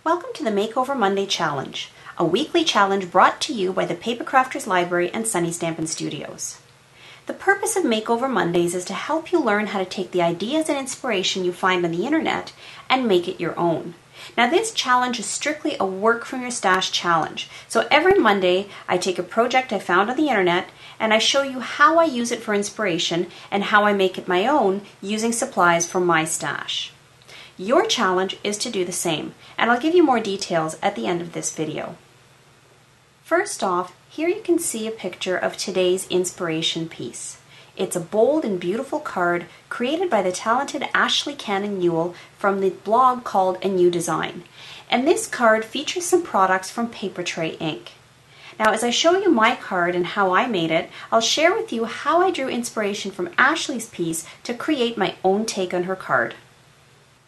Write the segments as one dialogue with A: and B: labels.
A: Welcome to the Makeover Monday Challenge, a weekly challenge brought to you by the Paper Crafters Library and Sunny Stampin' Studios. The purpose of Makeover Mondays is to help you learn how to take the ideas and inspiration you find on the internet and make it your own. Now this challenge is strictly a work from your stash challenge. So every Monday I take a project I found on the internet and I show you how I use it for inspiration and how I make it my own using supplies from my stash. Your challenge is to do the same, and I'll give you more details at the end of this video. First off, here you can see a picture of today's inspiration piece. It's a bold and beautiful card created by the talented Ashley Cannon Newell from the blog called A New Design. And this card features some products from Paper Tray Ink. Now as I show you my card and how I made it, I'll share with you how I drew inspiration from Ashley's piece to create my own take on her card.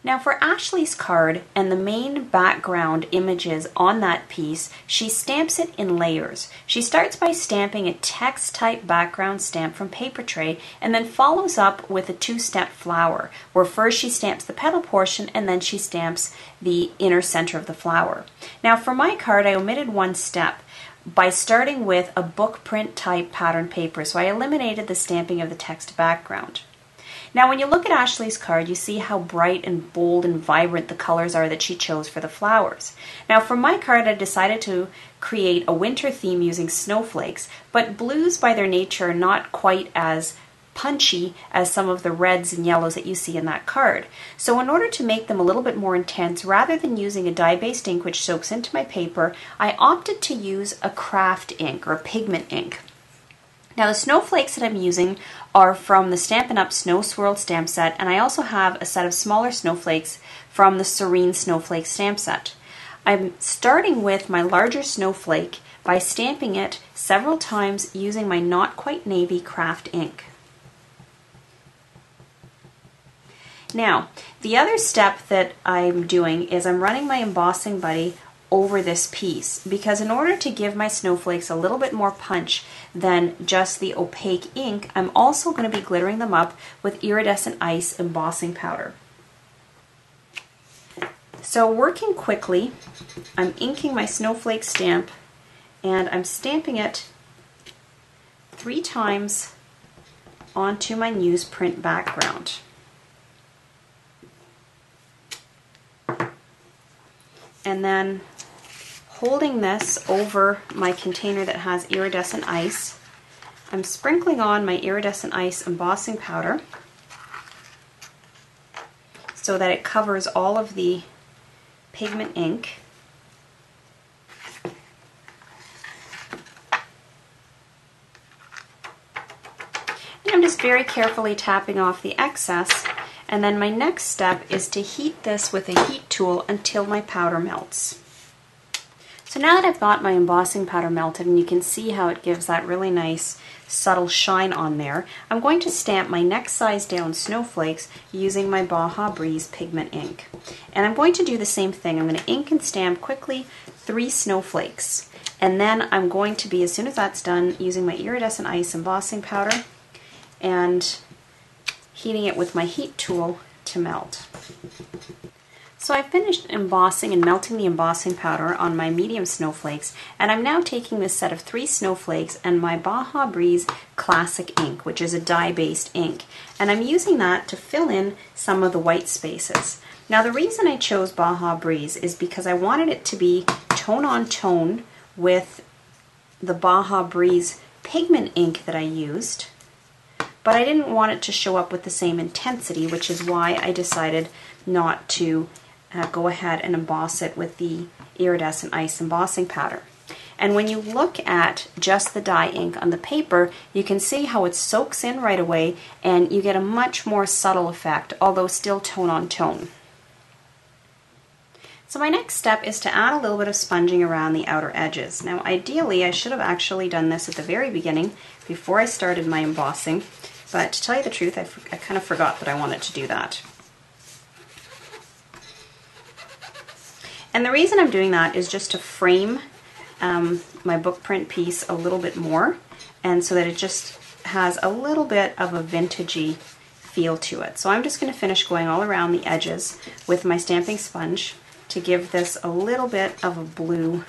A: Now for Ashley's card and the main background images on that piece, she stamps it in layers. She starts by stamping a text type background stamp from Paper Tray and then follows up with a two-step flower, where first she stamps the petal portion and then she stamps the inner center of the flower. Now for my card I omitted one step by starting with a book print type pattern paper, so I eliminated the stamping of the text background. Now when you look at Ashley's card, you see how bright and bold and vibrant the colors are that she chose for the flowers. Now for my card, I decided to create a winter theme using snowflakes, but blues by their nature are not quite as punchy as some of the reds and yellows that you see in that card. So in order to make them a little bit more intense, rather than using a dye-based ink which soaks into my paper, I opted to use a craft ink or a pigment ink. Now the snowflakes that I'm using are from the Stampin' Up! Snow Swirled stamp set, and I also have a set of smaller snowflakes from the Serene Snowflake stamp set. I'm starting with my larger snowflake by stamping it several times using my Not Quite Navy craft ink. Now, the other step that I'm doing is I'm running my embossing buddy over this piece, because in order to give my snowflakes a little bit more punch than just the opaque ink, I'm also going to be glittering them up with iridescent ice embossing powder. So working quickly, I'm inking my snowflake stamp and I'm stamping it 3 times onto my newsprint background. And then holding this over my container that has iridescent ice, I'm sprinkling on my iridescent ice embossing powder so that it covers all of the pigment ink. And I'm just very carefully tapping off the excess, and then my next step is to heat this with a heat tool until my powder melts. So now that I've got my embossing powder melted and you can see how it gives that really nice subtle shine on there, I'm going to stamp my next size down snowflakes using my Baja Breeze pigment ink. And I'm going to do the same thing. I'm going to ink and stamp quickly 3 snowflakes. And then I'm going to be, as soon as that's done, using my iridescent ice embossing powder and heating it with my heat tool to melt. So I finished embossing and melting the embossing powder on my medium snowflakes, and I'm now taking this set of 3 snowflakes and my Baja Breeze Classic ink, which is a dye-based ink, and I'm using that to fill in some of the white spaces. Now the reason I chose Baja Breeze is because I wanted it to be tone on tone with the Baja Breeze pigment ink that I used, but I didn't want it to show up with the same intensity, which is why I decided not to go ahead and emboss it with the iridescent ice embossing powder. And when you look at just the dye ink on the paper, you can see how it soaks in right away and you get a much more subtle effect, although still tone on tone. So my next step is to add a little bit of sponging around the outer edges. Now ideally I should have actually done this at the very beginning before I started my embossing, but to tell you the truth, I kind of forgot that I wanted to do that. And the reason I'm doing that is just to frame my book print piece a little bit more, and so that it just has a little bit of a vintagey feel to it. So I'm just going to finish going all around the edges with my stamping sponge. to give this a little bit of a blue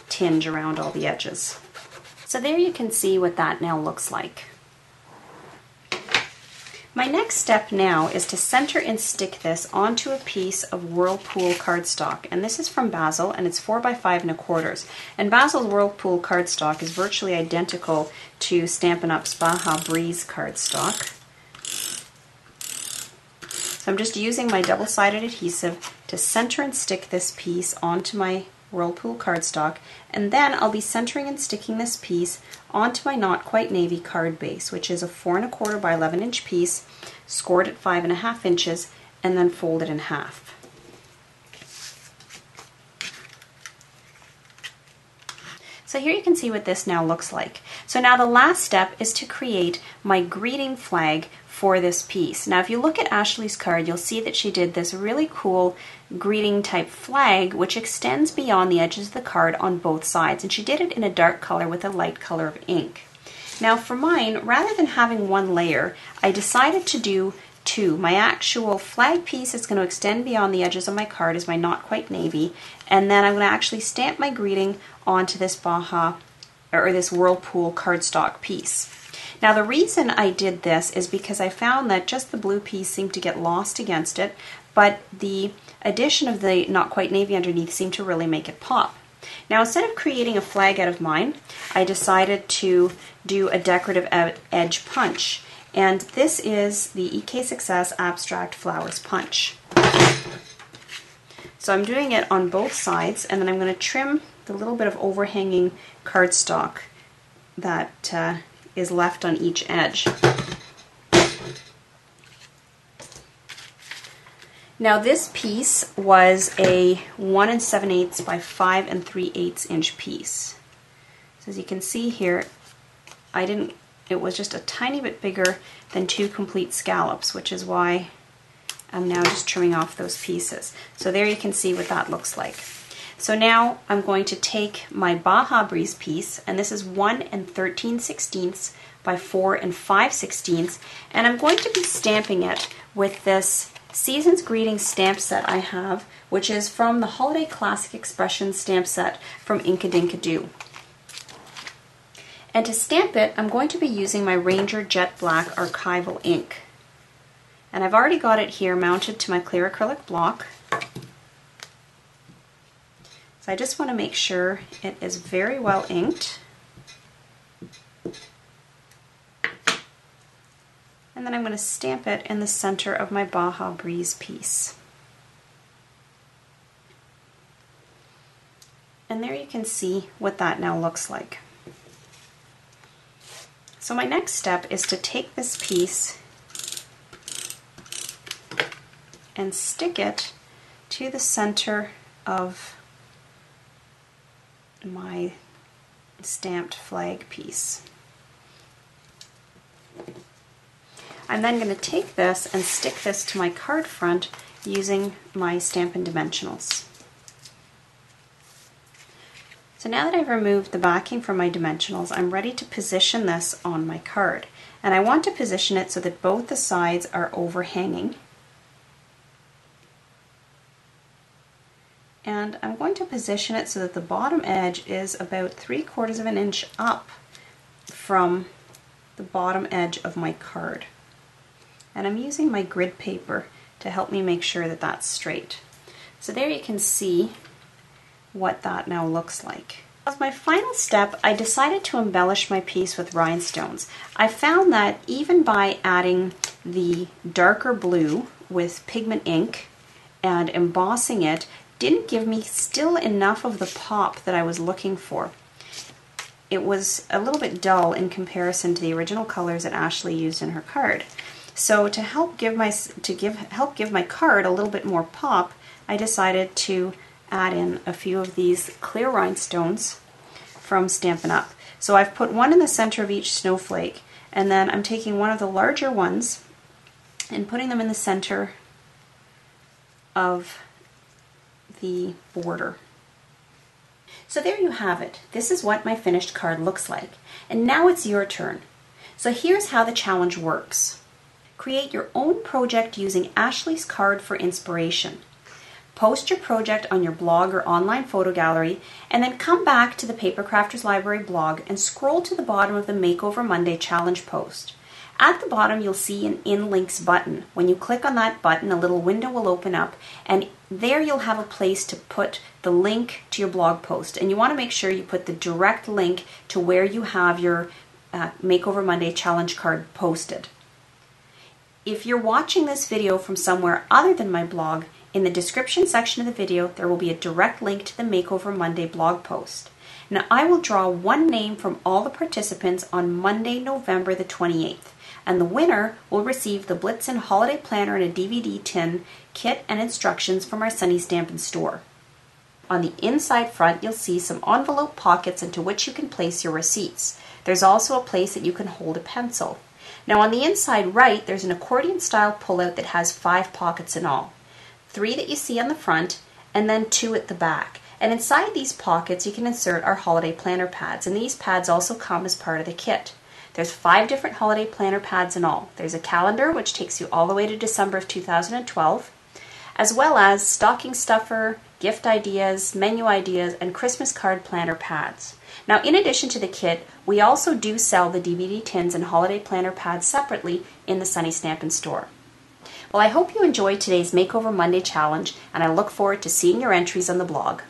A: tinge around all the edges. So there you can see what that now looks like. My next step now is to center and stick this onto a piece of Whirlpool cardstock, and this is from Basil, and it's 4 by 5 1/4. And Basil's Whirlpool cardstock is virtually identical to Stampin' Up's Baja Breeze cardstock. So I'm just using my double-sided adhesive to center and stick this piece onto my Whirlpool cardstock, and then I'll be centering and sticking this piece onto my Not Quite Navy card base, which is a 4 1/4 by 11 inch piece, scored at 5 1/2 inches, and then folded in half. So here you can see what this now looks like. So now the last step is to create my greeting flag for this piece. Now if you look at Ashley's card, you'll see that she did this really cool greeting type flag which extends beyond the edges of the card on both sides, and she did it in a dark color with a light color of ink. Now for mine, rather than having one layer, I decided to do two. My actual flag piece is going to extend beyond the edges of my card is my Not Quite Navy, and then I'm going to actually stamp my greeting onto this Baja or this Whirlpool cardstock piece. Now the reason I did this is because I found that just the blue piece seemed to get lost against it, but the addition of the Not Quite Navy underneath seemed to really make it pop. Now instead of creating a flag out of mine, I decided to do a decorative edge punch. And this is the EK Success Abstract Flowers Punch. So I'm doing it on both sides, and then I'm going to trim the little bit of overhanging cardstock that is left on each edge. Now this piece was a 1 7/8 by 5 3/8 inch piece. So as you can see here, it was just a tiny bit bigger than 2 complete scallops, which is why I'm now just trimming off those pieces. So there you can see what that looks like. So now I'm going to take my Baja Breeze piece, and this is 1 13/16 by 4 5/16, and I'm going to be stamping it with this Season's Greetings stamp set I have, which is from the Holiday Classic Expressions stamp set from Inkadinkado. And to stamp it, I'm going to be using my Ranger Jet Black Archival ink. And I've already got it here mounted to my clear acrylic block. So I just want to make sure it is very well inked. And then I'm going to stamp it in the center of my Baja Breeze piece. And there you can see what that now looks like. So my next step is to take this piece and stick it to the center of my stamped flag piece. I'm then going to take this and stick this to my card front using my Stampin' Dimensionals. So now that I've removed the backing from my dimensionals, I'm ready to position this on my card. And I want to position it so that both the sides are overhanging. And I'm going to position it so that the bottom edge is about 3/4 of an inch up from the bottom edge of my card. And I'm using my grid paper to help me make sure that that's straight. So there you can see what that now looks like. As my final step, I decided to embellish my piece with rhinestones. I found that even by adding the darker blue with pigment ink and embossing it, didn't give me still enough of the pop that I was looking for. It was a little bit dull in comparison to the original colors that Ashley used in her card. So to help give my card a little bit more pop, I decided to add in a few of these clear rhinestones from Stampin' Up. So I've put one in the center of each snowflake, and then I'm taking one of the larger ones and putting them in the center of the border. So there you have it. This is what my finished card looks like. And now it's your turn. So here's how the challenge works. Create your own project using Ashley's card for inspiration. post your project on your blog or online photo gallery, and then come back to the Paper Crafters Library blog and scroll to the bottom of the Makeover Monday challenge post. At the bottom, you'll see an In Links button. When you click on that button, a little window will open up, and there you'll have a place to put the link to your blog post. And you want to make sure you put the direct link to where you have your Makeover Monday challenge card posted. If you're watching this video from somewhere other than my blog, in the description section of the video, there will be a direct link to the Makeover Monday blog post. Now, I will draw one name from all the participants on Monday, November the 28th. And the winner will receive the Blitzen Holiday Planner and a DVD tin kit and instructions from our Sunny Stampin' store. On the inside front, you'll see some envelope pockets into which you can place your receipts. There's also a place that you can hold a pencil. Now on the inside right, there's an accordion style pullout that has 5 pockets in all. 3 that you see on the front, and then 2 at the back. And inside these pockets, you can insert our holiday planner pads, and these pads also come as part of the kit. There's 5 different holiday planner pads in all. There's a calendar, which takes you all the way to December of 2012, as well as stocking stuffer, gift ideas, menu ideas, and Christmas card planner pads. Now, in addition to the kit, we also do sell the DVD tins and holiday planner pads separately in the Sunny Stampin' store. Well, I hope you enjoyed today's Makeover Monday challenge, and I look forward to seeing your entries on the blog.